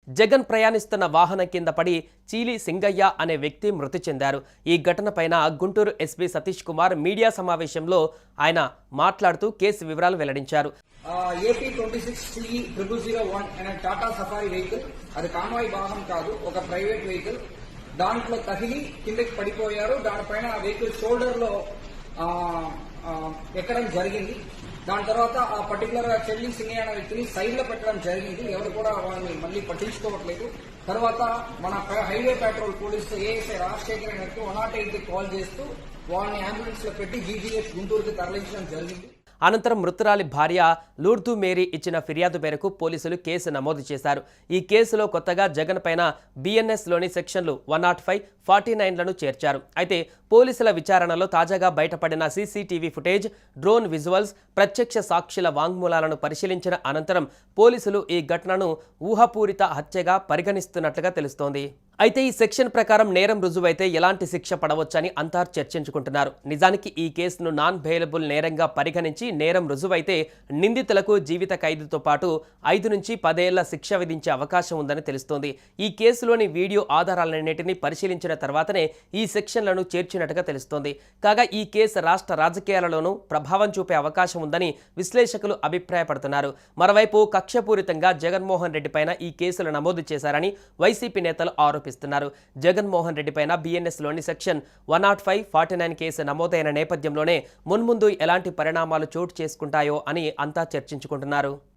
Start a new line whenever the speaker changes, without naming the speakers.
జగన్ ప్రయాణిస్తున్న వాహనం కింద పడి చీలి సింగయ్య అనే వ్యక్తి మృతి చెందారు. ఈ ఘటనపైన గుంటూరు ఎస్పీ సతీష్ కుమార్ మీడియా సమావేశంలో ఆయన మాట్లాడుతూ కేసు వివరాలు వెల్లడించారు.
ఏపీ 26CE001 అనే టాటా సఫారీ వెహికల్, అది కాన్వాయ్ వాహనం కాదు, ఒక ప్రైవేట్ వెహికల్. దాంట్లో తగిలి కిందకి పడిపోయారు. దానిపైన ఆ వెహికల్ షోల్డర్ లో ఎక్కడం జరిగింది. దాని తర్వాత ఆ పర్టికులర్ చెల్లి సింగయ్య అనే వ్యక్తిని సైడ్ లో పెట్టడం జరిగింది. ఎవరు కూడా వాళ్ళని మళ్ళీ పట్టించుకోవట్లేదు. తర్వాత మన highway petrol police ASI Rajasekhar గారికి 108కి కాల్ చేస్తూ వాళ్ళని అంబులెన్స్ లో పెట్టి జీజీహెచ్ గుంటూరుకి తరలించడం జరిగింది.
అనంతరం మృతురాలి భార్య లూర్దు మేరీ ఇచ్చిన ఫిర్యాదు మేరకు పోలీసులు కేసు నమోదు చేశారు. ఈ కేసులో కొత్తగా జగన్ పైన బిఎన్ఎస్లోని సెక్షన్లు 105, 49లను చేర్చారు. అయితే పోలీసుల విచారణలో తాజాగా బయటపడిన సీసీటీవీ ఫుటేజ్, డ్రోన్ విజువల్స్, ప్రత్యక్ష సాక్షుల వాంగ్మూలాలను పరిశీలించిన అనంతరం పోలీసులు ఈ ఘటనను ఊహాపూరిత హత్యగా పరిగణిస్తున్నట్లుగా తెలుస్తోంది. అయితే ఈ సెక్షన్ ప్రకారం నేరం రుజువైతే ఎలాంటి శిక్ష పడవచ్చని అంతా చర్చించుకుంటున్నారు. నిజానికి ఈ కేసును నాన్ బెయిలబుల్ నేరంగా పరిగణించి నేరం రుజువైతే నిందితులకు జీవిత ఖైదుతో పాటు 5 నుంచి 10 ఏళ్ల శిక్ష విధించే అవకాశం ఉందని తెలుస్తోంది. ఈ కేసులోని వీడియో ఆధారాలన్నింటినీ పరిశీలించిన తర్వాతనే ఈ సెక్షన్లను చేర్చినట్టుగా తెలుస్తోంది. కాగా ఈ కేసు రాష్ట్ర రాజకీయాలలోనూ ప్రభావం చూపే అవకాశం ఉందని విశ్లేషకులు అభిప్రాయపడుతున్నారు. మరోవైపు కక్షపూరితంగా జగన్మోహన్ రెడ్డి పైన ఈ కేసులు నమోదు చేశారని వైసీపీ నేతలు ఆరోపిస్తున్నారు. జగన్మోహన్ రెడ్డి పైన బిఎన్ఎస్లోని సెక్షన్ 105, 49 కేసు నమోదైన నేపథ్యంలోనే మున్ముందు ఎలాంటి పరిణామాలు చోటు చేసుకుంటాయో అని అంతా చర్చించుకుంటున్నారు.